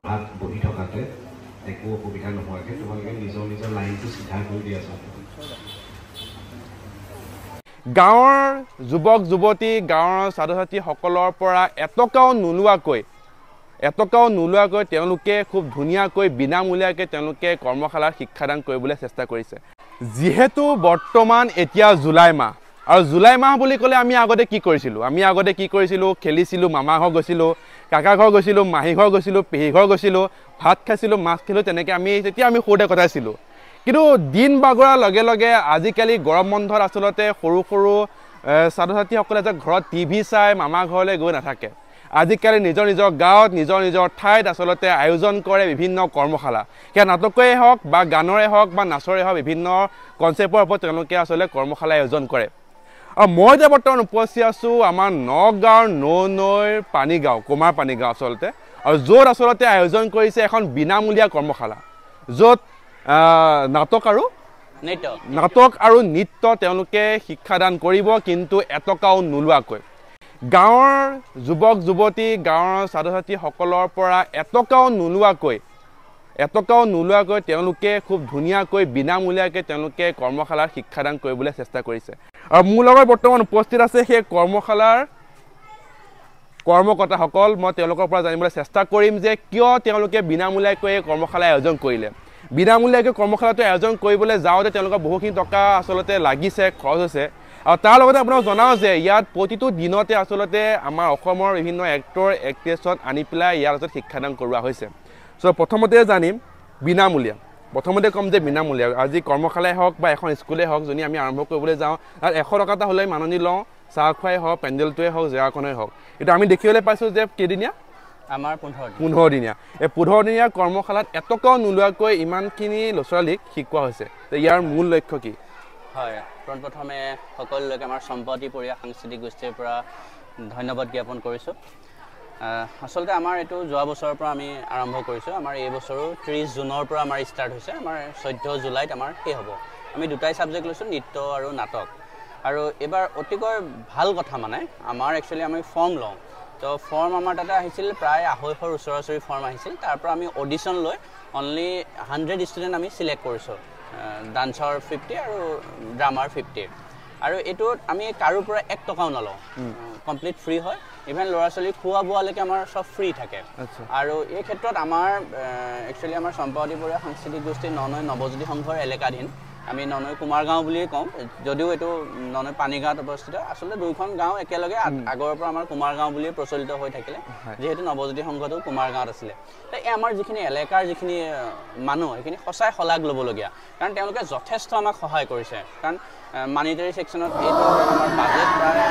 ভাত বহি থকাতে একো অসুবিধা নোহোৱাকৈ তোমালোকে নিজৰ নিজৰ লাইনটো চিধা কৰি দিয়া আছে। গাঁৱৰ যুৱক যুৱতী গাঁৱৰ ছাত্ৰ ছাত্ৰীসকলৰ পৰা এটকাও নোলোৱাকৈ তেওঁলোকে খুব ধুনীয়াকৈ বিনামূলীয়াকৈ তেওঁলোকে কৰ্মশালাৰ শিক্ষাদান কৰিবলৈ চেষ্টা কৰিছে। যিহেতু বৰ্তমান এতিয়া জুলাই মাহ আৰু জুলাই মাহ বুলি ক'লে আমি আগতে কি কৰিছিলোঁ খেলিছিলোঁ, মামা ঘৰ গৈছিলোঁ, কাকা ঘৰ গৈছিলোঁ, মাহী ঘৰ গৈছিলোঁ, পেহী ঘৰ গৈছিলোঁ, ভাত খাইছিলোঁ, মাছ খাইছিলোঁ, তেনেকৈ তেতিয়া আমি সৰুতে কটাইছিলোঁ। কিন্তু দিন বাগৰাৰ লগে লগে আজিকালি গৰম বন্ধত আচলতে সৰু সৰু ছাত্ৰ ছাত্ৰীসকলে যে ঘৰত টিভি চাই মামা ঘৰলৈ গৈ নাথাকে। আজিকালি নিজৰ নিজৰ গাঁৱত নিজৰ নিজৰ ঠাইত আচলতে আয়োজন কৰে বিভিন্ন কৰ্মশালা। সেয়া নাটকেই হওক বা গানৰে হওক বা নাচৰে হওক, বিভিন্ন কনচেপ্টৰ ওপৰত তেওঁলোকে আচলতে কৰ্মশালা আয়োজন কৰে। আৰু মই এতিয়া বৰ্তমান উপস্থিত আছোঁ আমাৰ নগাঁৱৰ নৈৰ পানীগাঁও, কুমাৰ পানীগাঁও আচলতে, আৰু য'ত আচলতে আয়োজন কৰিছে এখন বিনামূলীয়া কৰ্মশালা, য'ত নাটক আৰু নৃত্য তেওঁলোকে শিক্ষাদান কৰিব, কিন্তু এটকাও নোলোৱাকৈ। গাঁৱৰ যুৱক যুৱতী গাঁৱৰ ছাত্ৰ ছাত্ৰীসকলৰ পৰা এটকাও নোলোৱাকৈ তেওঁলোকে খুব ধুনীয়াকৈ বিনামূলীয়াকৈ তেওঁলোকে কৰ্মশালাৰ শিক্ষাদান কৰিবলৈ চেষ্টা কৰিছে। আৰু মোৰ লগত বৰ্তমান উপস্থিত আছে সেই কৰ্মশালাৰ কৰ্মকৰ্তাসকল। মই তেওঁলোকৰ পৰা জানিবলৈ চেষ্টা কৰিম যে কিয় তেওঁলোকে বিনামূলীয়াকৈ এই কৰ্মশালা আয়োজন কৰিলে। বিনামূলীয়াকৈ কৰ্মশালাটো আয়োজন কৰিবলৈ যাওঁতে তেওঁলোকৰ বহুখিনি টকা আচলতে লাগিছে, খৰচ হৈছে। আৰু তাৰ লগতে আপোনাক জনাওঁ যে ইয়াত প্ৰতিটো দিনতে আচলতে আমাৰ অসমৰ বিভিন্ন এক্টৰ এক্ট্ৰেছত আনি পেলাই ইয়াত আচলতে শিক্ষাদান কৰোৱা হৈছে। প্ৰথমতে জানিম বিনামূলীয়া, প্ৰথমতে ক'ম যে বিনামূলীয়া। আজি কৰ্মশালাই হওক বা এখন স্কুলেই হওক, যদি আমি আৰম্ভ কৰিবলৈ যাওঁ তাত 100 টকা এটা হ'লে মাননি লওঁ, চাহ খুৱাই হওক, পেণ্ডেলটোৱে হওক, জেগাখনেই হওক। কিন্তু আমি দেখিবলৈ পাইছোঁ যে কেইদিনীয়া, আমাৰ 15 দিনীয়া। এই 15 দিনীয়া কৰ্মশালাত এটকাও নোলোৱাকৈ ইমানখিনি ল'ৰা ছোৱালীক শিকোৱা হৈছে। ইয়াৰ মূল লক্ষ্য কি? হয়, পোনপ্ৰথমে সকলোকে আমাৰ সম্পত্তি পৰিয়াল সাংস্কৃতিক গোষ্ঠীৰ পৰা ধন্যবাদ জ্ঞাপন কৰিছোঁ। আচলতে আমাৰ এইটো যোৱা বছৰৰ পৰা আমি আৰম্ভ কৰিছোঁ। আমাৰ এই বছৰো 30 জুনৰ পৰা আমাৰ ষ্টাৰ্ট হৈছে। আমাৰ 14 জুলাইত আমাৰ শেষ হ'ব। আমি দুটাই ছাবজেক্ট লৈছোঁ, নৃত্য আৰু নাটক। আৰু এইবাৰ অতিকৈ ভাল কথা মানে আমাৰ একচুৱেলি আমি ফৰ্ম লওঁ। তো ফৰ্ম আমাৰ তাতে আহিছিল প্ৰায় 250ৰ ওচৰা-ওচৰি ফৰ্ম আহিছিল। তাৰ পৰা আমি অডিশ্যন লৈ অনলি 100 ষ্টুডেণ্ট আমি চিলেক্ট কৰিছোঁ। ডান্সৰ 50 আৰু ড্ৰামাৰ 50। আৰু এইটোত আমি কাৰো পৰা 1 টকাও নলওঁ, কমপ্লিট ফ্ৰী হয়। ইভেন ল'ৰা ছোৱালী খোৱা বোৱালৈকে আমাৰ চব ফ্ৰী থাকে। আৰু এই ক্ষেত্ৰত আমাৰ একচুৱেলি আমাৰ সম্পত্তি পৰিয়াল সাংস্কৃতিক গোষ্ঠী ননৈ নৱজ্যোতি সংঘৰ এলেকাধীন। আমি ননৈ কুমাৰগাঁও বুলিয়ে কওঁ, যদিও এইটো ননৈ পানীগাঁৱত অৱস্থিত। আচলতে দুইখন গাঁও একেলগে আগৰ পৰা আমাৰ কুমাৰগাঁও বুলিয়ে প্ৰচলিত হৈ থাকিলে, যিহেতু নৱজ্যোতি সংঘটো কুমাৰগাঁৱত আছিলে। এই আমাৰ যিখিনি এলেকাৰ যিখিনি মানুহ, সেইখিনি সঁচাই শলাগ ল'বলগীয়া, কাৰণ তেওঁলোকে যথেষ্ট আমাক সহায় কৰিছে। কাৰণ মানিটাৰী ছেকশ্যনত এইটো আমাৰ বাজেট প্ৰায়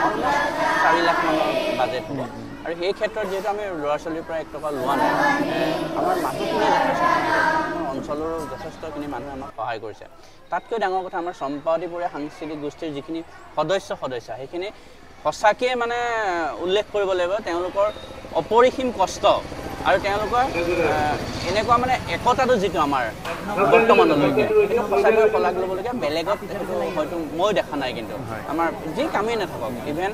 অলমষ্ট 4 লাখ মানৰ বাজেট হ'ব। আৰু সেই ক্ষেত্ৰত যিহেতু আমি ল'ৰা ছোৱালীৰ পৰা 1 টকা লোৱা নাই, আমাৰ মানুহখিনিয়ে যথেষ্ট অঞ্চলৰ যথেষ্টখিনি মানুহে আমাক সহায় কৰিছে। তাতকৈ ডাঙৰ কথা, আমাৰ সম্পত্তি পৰিয়াল সাংস্কৃতিক গোষ্ঠীৰ যিখিনি সদস্য সেইখিনি সঁচাকৈয়ে মানে উল্লেখ কৰিব লাগিব। তেওঁলোকৰ অপৰিসীম কষ্ট আৰু তেওঁলোকৰ এনেকুৱা মানে একতাটো যিটো আমাৰ বৰ্তমানলৈকে, সেইটো সঁচাকৈ শলাগ ল'বলগীয়া। বেলেগত সেইটো হয়তো মই দেখা নাই। কিন্তু আমাৰ যি কামেই নাথাকক, ইভেন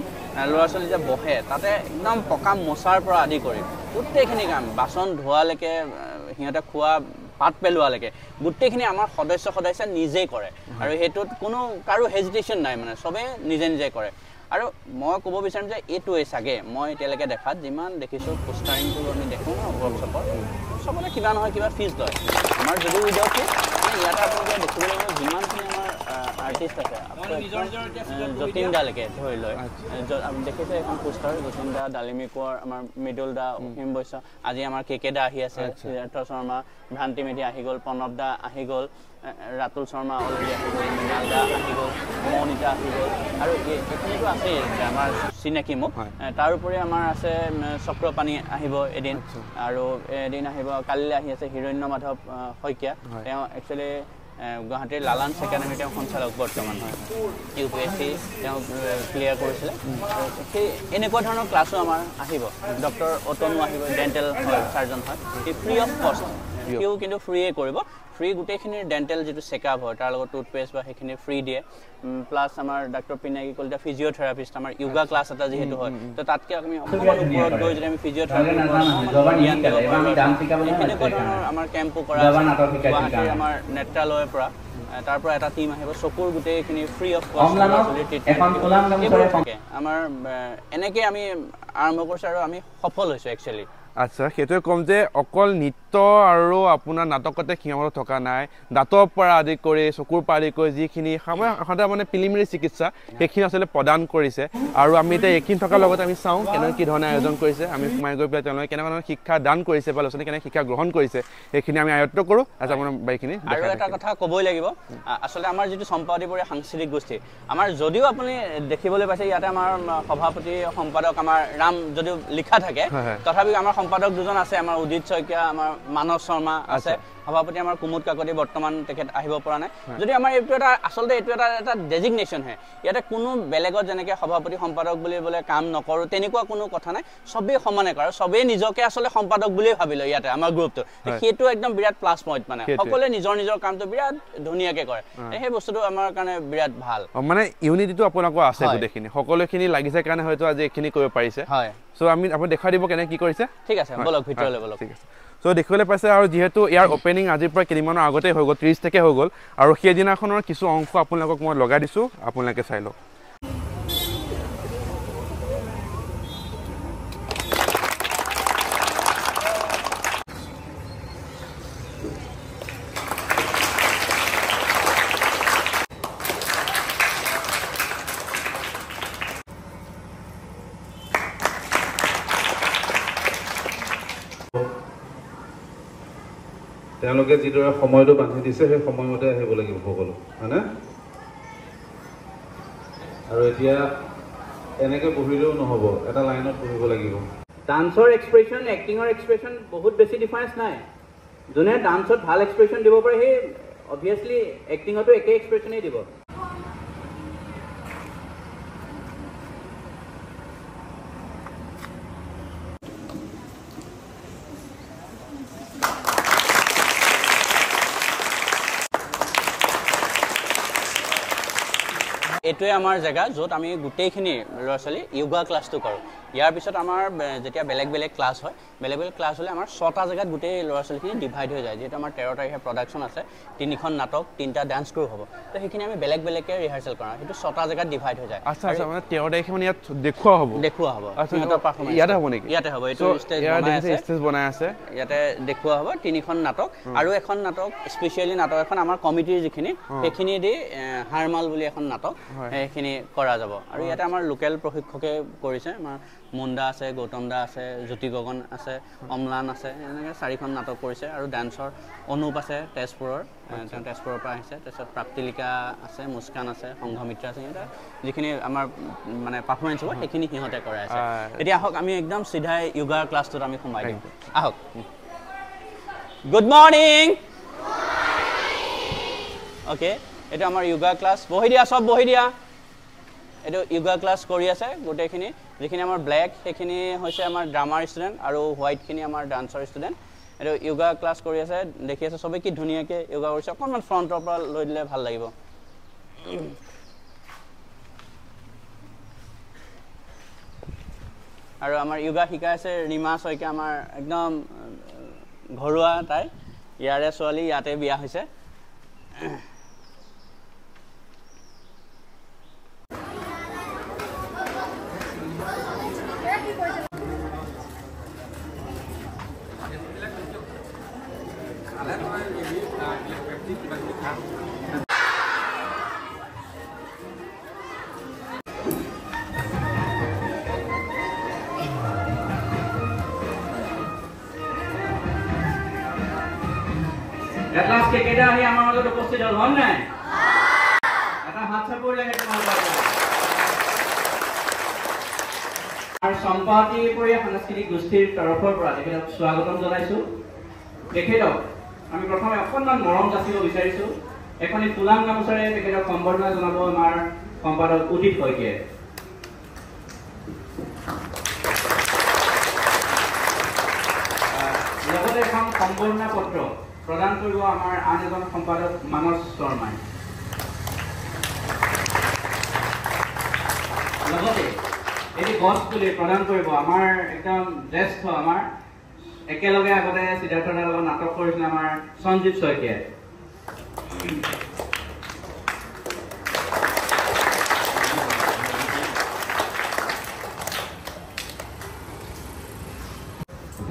ল'ৰা ছোৱালী যে বহে তাতে একদম পকা মোচাৰ পৰা আদি কৰি গোটেইখিনি কাম, বাচন ধোৱালৈকে, সিহঁতে খোৱা পাত পেলোৱালৈকে গোটেইখিনি আমাৰ সদস্য নিজেই কৰে। আৰু সেইটোত কোনো কাৰো হেজিটেশ্যন নাই, মানে চবেই নিজে নিজে কৰে। আৰু মই ক'ব বিচাৰিম যে এইটোৱে চাগে মই এতিয়ালৈকে দেখাত যিমান দেখিছোঁ, পোষ্টাৰিংটো আমি দেখোঁ ৱৰ্কশ্বপত, চবতে কিবা নহয় কিবা ফিজ লয়। আমাৰ যদিও উইদাউট ফিজ, ইয়াতে আপোনালোকে দেখিবলৈ যিমানখিনি আমাৰ আৰ্টিষ্ট আছে, যতীন দালৈকে ধৰি লয়। আমি দেখিছোঁ এখন পোষ্টাৰ, যতীন দা, ডালিমী কোঁৱৰ, আমাৰ মৃদুল দা, অসীম বৈশ্য, আজি আমাৰ কে দা আহি আছে, সিদ্ধাৰ্থ শৰ্মা, ভ্ৰান্তি মেধি আহি গ'ল, প্ৰণৱ দা আহি গ'ল, ৰাতুল শৰ্মা অলৰেডি আহি গ'ল, মৃণাল দা আহি গ'ল, মৌনিতা আহি গ'ল। আৰু এইখিনিতো আছেই আমাৰ চিনাকি মুখ। তাৰোপৰি আমাৰ আছে চক্ৰপাণি আহিব এদিন, আৰু এদিন আহিব, কালিলৈ আহি আছে হিৰণ্য মাধৱ শইকীয়া। তেওঁ একচুৱেলি গুৱাহাটীৰ লালাঞ্চ একাডেমী তেওঁ সঞ্চালক বৰ্তমান হয়। UPSC তেওঁ ক্লিয়াৰ কৰিছিলে। সেই এনেকুৱা ধৰণৰ ক্লাছো আমাৰ আহিব। ডক্টৰ অতনু আহিব, ডেণ্টেল চাৰ্জন হয়। এই ফ্ৰী অফ কষ্ট সিও কিন্তু ফ্ৰীয়ে কৰিব ফ্ৰী গোটেইখিনি ডেণ্টেল যিটো চেকআপ হয় তাৰ লগত টুথপেষ্ট বা সেইখিনি ফ্ৰী দিয়ে প্লাছ আমাৰ ডক্টৰ পিনাকী কলিতা ফিজিঅ'থেৰাপিষ্ট আমাৰ য়োগা ক্লাছ এটা যিহেতু হয় তো তাতকৈ আমি অকণমান ওপৰত গৈ যদি আমি ফিজিঅ'থেৰাপি এনেকুৱা ধৰণৰ আমাৰ কেম্পো কৰা গুৱাহাটীৰ আমাৰ নেত্ৰালয়ৰ পৰা তাৰ পৰা এটা টিম আহিব চকুৰ গোটেইখিনি ফ্ৰী অফ কষ্ট আমাৰ এনেকৈ আমি আৰম্ভ কৰিছোঁ আৰু আমি সফল হৈছোঁ একচুৱেলি আচ্ছা সেইটোৱে ক'ম যে অকল নৃত্য আৰু আপোনাৰ নাটকতে সীমাবদ্ধ থকা নাই দাঁতৰ পৰা আদি কৰি চকুৰ পৰা আদি কৰি যিখিনি সদায় মানে প্ৰিলিমিনাৰী চিকিৎসা সেইখিনি আচলতে প্ৰদান কৰিছে আৰু আমি এতিয়া এইখিনি থকাৰ লগতে আমি চাওঁ কেনেকৈ কি ধৰণে আয়োজন কৰিছে আমি সোমাই গৈ পেলাই তেওঁলোকে কেনেকুৱা ধৰণৰ শিক্ষা দান কৰিছে বা ল'ৰা ছোৱালী কেনেকৈ শিক্ষা গ্ৰহণ কৰিছে সেইখিনি আমি আয়ত্ব কৰোঁ আজি আপোনাৰ বাৰীখিনি আৰু এটা কথা ক'বই লাগিব আচলতে আমাৰ যিটো সম্পাদীপুৰীয়া সাংস্কৃতিক গোষ্ঠী আমাৰ যদিও আপুনি দেখিবলৈ পাইছে ইয়াতে আমাৰ সভাপতি সম্পাদক আমাৰ ৰাম যদিও লিখা থাকে তথাপিও আমাৰ সম্পাদক দুজন আছে আমাৰ উদিত শইকীয়া আমাৰ মানস শৰ্মা আছে সভাপতি আমাৰ কুমুদ কাকতি বৰ্তমান তেখেত আহিব পৰা নাই যদি আমাৰ এইটো এটা আচলতে এইটো এটা ডেজিগনেশ্যন হে ইয়াতে কোনো বেলেগত যেনেকৈ সভাপতি সম্পাদক বুলি বোলে কাম নকৰোঁ তেনেকুৱা কোনো কথা নাই চবেই সমানে কৰে চবেই নিজকে আচলতে সম্পাদক বুলিয়ে ভাবি লয় ইয়াতে আমাৰ গ্ৰুপটো সেইটো একদম বিৰাট প্লাছ পইণ্ট মানে সকলোৱে নিজৰ নিজৰ কামটো বিৰাট ধুনীয়াকৈ কৰে সেই বস্তুটো আমাৰ কাৰণে বিৰাট ভাল মানে ইউনিটিটো আপোনালোকৰ আছে গোটেইখিনি সকলোখিনি লাগিছে কাৰণে হয়তো আজি এইখিনি কৰিব পাৰিছে হয় চ' আমি আপুনি দেখুৱাই দিব কেনেকৈ কি কৰিছে ঠিক আছে বলক ভিতৰলৈ বলক ঠিক আছে চ' দেখিবলৈ পাইছে আৰু যিহেতু ইয়াৰ অপেনিং আজিৰ পৰা কেইদিনমানৰ আগতেই হৈ গ'ল 30 তাৰিখে হৈ গ'ল আৰু সেইদিনাখনৰ কিছু অংশ আপোনালোকক মই লগাই দিছোঁ আপোনালোকে চাই লওক তেওঁলোকে যিদৰে সময়টো বান্ধি দিছে সেই সময়মতে আহিব লাগিব সকলো হয়নে আৰু এতিয়া এনেকৈ বহিলেও নহ'ব এটা লাইনত বহিব লাগিব ডান্সৰ এক্সপ্ৰেশ্যন এক্টিঙৰ এক্সপ্ৰেশ্যন বহুত বেছি ডিফাৰেঞ্চ নাই যোনে ডান্সত ভাল এক্সপ্ৰেশ্যন দিব পাৰে সেই অবভিয়াছলি এক্টিঙতো একে এক্সপ্ৰেশ্যনেই দিব এইটোৱে আমাৰ জেগা য'ত আমি গোটেইখিনি ল'ৰা ছোৱালী য়োগা ক্লাছটো কৰোঁ ইয়াৰ পিছত আমাৰ যেতিয়া বেলেগ বেলেগ ক্লাছ হয় বেলেগ বেলেগ ক্লাছ হ'লে আমাৰ 6টা জেগাত গোটেই ল'ৰা ছোৱালীখিনি ডিভাইড হৈ যায় যিহেতু আমাৰ 13 তাৰিখে প্ৰডাকশ্যন আছে 3খন নাটক 3টা ডান্স ক্ৰু হ'ব তো সেইখিনি আমি বেলেগ বেলেগকৈ ৰিহাৰ্চেল কৰাওঁ সেইটো 6টা জেগাত ডিভাইড হৈ যায় আচ্ছা আচ্ছা মানে 13 তাৰিখে মানে ইয়াত দেখুওৱা হ'ব সিহঁতৰ পাৰফৰ্মেঞ্চ ইয়াতে হ'ব নেকি ইয়াতে হ'ব এইটো ষ্টেজ বনাই আছে ইয়াতে দেখুওৱা হ'ব 3খন নাটক আৰু এখন নাটক স্পেচিয়েলি নাটক এখন আমাৰ কমিটিৰ যিখিনি সেইখিনি দি হাৰমাল বুলি এখন নাটক সেইখিনি কৰা যাব আৰু ইয়াতে আমাৰ লোকেল প্ৰশিক্ষকে কৰিছে আমাৰ মুণ্ডা আছে গৌতম দা আছে জ্যোতি গগন আছে অম্লান আছে এনেকৈ 4খন নাটক কৰিছে আৰু ডান্সৰ অনুপ আছে তেজপুৰৰ তেওঁ তেজপুৰৰ পৰা আহিছে তাৰপিছত প্ৰাপ্তিলিকা আছে মুস্কান আছে সংঘমিত্ৰ আছে সিহঁতে যিখিনি আমাৰ মানে পাৰফৰ্মেঞ্চ হ'ব সেইখিনি সিহঁতে কৰাই আছে এতিয়া আহক আমি একদম চিধাই য়োগাৰ ক্লাছটোত আমি সোমাই দিম আহক গুড মৰ্ণিং অ'কে এইটো আমাৰ য়োগা ক্লাছ বহি দিয়া চব বহি দিয়া এইটো য়োগা ক্লাছ কৰি আছে গোটেইখিনি যিখিনি আমাৰ ব্লেক সেইখিনি হৈছে আমাৰ ড্ৰামাৰ ষ্টুডেণ্ট আৰু হোৱাইটখিনি আমাৰ ডান্সৰ ষ্টুডেণ্ট এইটো য়োগা ক্লাছ কৰি আছে দেখি আছে চবেই কি ধুনীয়াকৈ য়োগা কৰিছে অকণমান ফ্ৰণ্টৰ পৰা লৈ দিলে ভাল লাগিব আৰু আমাৰ য়োগা শিকাই আছে ৰীমা শইকীয়া আমাৰ একদম ঘৰুৱা তাই ইয়াৰে ছোৱালী ইয়াতে বিয়া হৈছে এটলাষ্ট কেকেটা আহি আমাৰ মাজত উপস্থিত হ'ল হয় নাই এটা হাত চাপৰি লাগে তোমালোকৰ আৰু সম্পাদীপুৰীয়া সাংস্কৃতিক গোষ্ঠীৰ তৰফৰ পৰা তেখেতক স্বাগতম জনাইছোঁ তেখেতক আমি প্ৰথমে অকণমান মৰম যাচিব বিচাৰিছোঁ এখনি ফুলাম গামোচাৰে তেখেতক সম্বৰ্ধনা জনাব আমাৰ সম্পাদক উদিত শইকীয়াই লগতে এখন সম্বৰ্ধনা পত্ৰ প্ৰদান কৰিব আমাৰ আন এজন সম্পাদক মানস শৰ্মাই। লগতে এটি গছ পুলি প্ৰদান কৰিব আমাৰ একদম জ্যেষ্ঠ আমাৰ একেলগে আগতে সিদ্ধাৰ্থ দাৰ লগত নাটক কৰিছিল আমাৰ সঞ্জীৱ শইকীয়াই।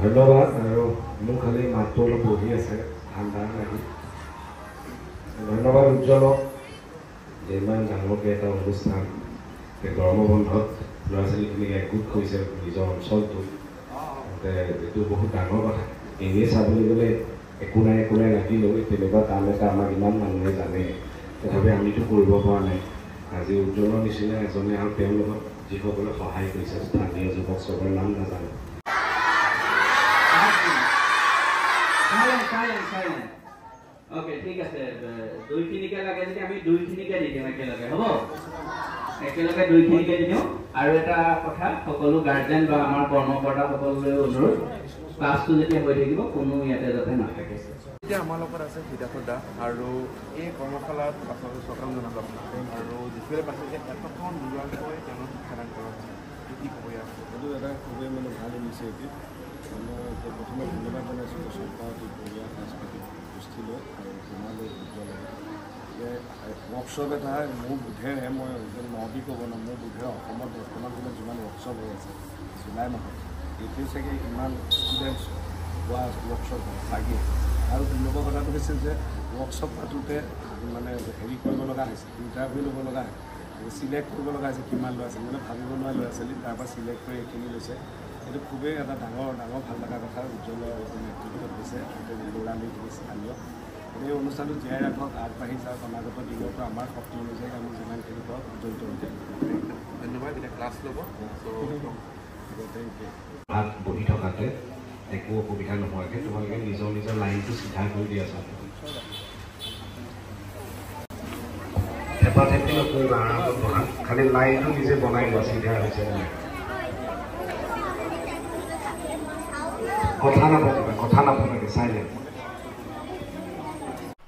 ধন্যবাদ। আৰু মোৰ খালি মাতটো অলপ বহি আছে, ঠাণ্ডা লাগি। ধন্যবাদ উজ্জ্বলক যে ইমান ডাঙৰকৈ এটা অনুষ্ঠান গৰমৰ বন্ধত ল'ৰা ছোৱালীখিনিক একগোট কৰিছে নিজৰ অঞ্চলটোত। এইটো বহুত ডাঙৰ কথা। এনেই চাবলৈ গ'লে একো নাই লাগিলেও তেনেকুৱা কাম এটা আমাক ইমান মানুহে জানে, তথাপি আমিতো কৰিব পৰা নাই। আজি উজ্জ্বলৰ নিচিনা এজনে আৰু তেওঁৰ লগত যিসকলে সহায় কৰিছে স্থানীয় যুৱক চবৰে নাম নাজানো। ওকে, ঠিক আছে। 2-3কে লাগে যদি আমি 2-3কে দি দিম একেলগে, হ'ব? একেলগে 2-3কে দি দিওঁ। আৰু এটা কথা, সকলো গাৰ্জেন বা আমাৰ কৰ্মকৰ্তা সকলোলৈ অনুৰোধ, ক্লাছটো যেতিয়া হৈ থাকিব কোনো ইয়াতে যাতে নাথাকে। এতিয়া আমাৰ লগত আছে সিদ্ধাৰ্থ দা, আৰু এই কৰ্মশালাত আচলতে স্বাগতম জনাব আপোনাক। আৰু যিটোৱে পাইছে যে এটকাও নোলোৱাকৈ তেওঁলোক শিক্ষাদান কৰা কি ক'ব ইয়াৰ? এইটো এটা খুবেই ভাল ইনিচিয়েটিভ। প্ৰথমে ধন্যবাদ জনাইছোঁ সম্পাদক পৰিয়া সাংস্কৃতিক গোষ্ঠীলৈ আৰু তোমালৈ উজ্জ্বললৈ যে ৱৰ্কশ্বপ এটা মোৰ বোধেৰে, মই নহবি ক'ব ন, মোৰ বোধেৰে অসমত বৰ্তমান সময়ত যিমান ৱৰ্কশ্বপ হৈ আছে জুলাই মাহত, এইটোৱে চাগে ইমান ষ্টুডেণ্টছ হোৱা ৱৰ্কশ্বপ লাগে। আৰু দুই নম্বৰ কথাটো হৈছে যে ৱৰ্কশ্বপ পাতোঁতে মানে হেৰি কৰিব লগা হৈছে, ইণ্টাৰভিউ ল'ব লগা হয়, চিলেক্ট কৰিব লগা হৈছে কিমান ল'ৰা ছোৱালী, মানে ভাবিব নোৱাৰা ল'ৰা ছোৱালী তাৰপৰা চিলেক্ট কৰি এইখিনি লৈছে। এইটো খুবেই এটা ডাঙৰ ভাল লগা কথা। উজ্জ্বলৰ নেতৃত্বত হৈছে ল'ৰালি স্থানীয় এই অনুষ্ঠানটো জীয়াই ৰাখক, আগবাঢ়ি যাওক। অনাগত দিনতো আমাৰ শক্তি অনুযায়ী আমি যিমানখিনি পাওঁ জড়িত হৈ থাকিম। ধন্যবাদ। এতিয়া ক্লাছ ল'ব। ভাত বহি থকাতে একো অসুবিধা নোহোৱাকৈ তোমালোকে নিজৰ লাইনটো চিধা কৰি দিয়া আছা। থেপাথেপি নকৰিবা, আৰামত বহা, খালি লাইনটো নিজে বনাই লোৱা চিধা হৈছে নাই। কথা নাপাতিবা, চাইলেণ্ট।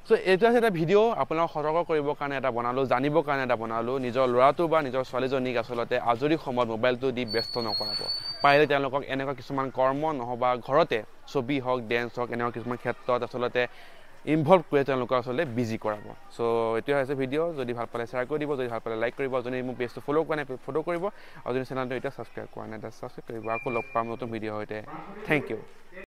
চ' এইটো আছে এটা ভিডিঅ' আপোনাক সতৰ্ক কৰিবৰ কাৰণে এটা বনালোঁ, জানিবৰ কাৰণে এটা বনালোঁ। নিজৰ ল'ৰাটো বা নিজৰ ছোৱালীজনীক আচলতে আজৰি সময়ত মোবাইলটো দি ব্যস্ত নকৰাব। পাৰিলে তেওঁলোকক এনেকুৱা কিছুমান কৰ্ম নহ'বা ঘৰতে ছবি হওক, ডেন্স হওক, এনেকুৱা কিছুমান ক্ষেত্ৰত আচলতে ইনভলভ কৰি তেওঁলোকক আচলতে বিজি কৰাব। চ' এইটোৱে হৈছে ভিডিঅ'। যদি ভাল পালে শ্বেয়াৰ কৰি দিব, যদি ভাল পালে লাইক কৰিব, যদি মোৰ পেজটো ফ'ল' কৰা নাই ফ'ল' কৰিব, আৰু যদি চেনেলটো এতিয়া ছাবস্ক্ৰাইব কৰা নাই ছাবস্ক্ৰাইব কৰিব। আকৌ লগ পাম নতুন ভিডিঅ'ৰ সৈতে। Thank U.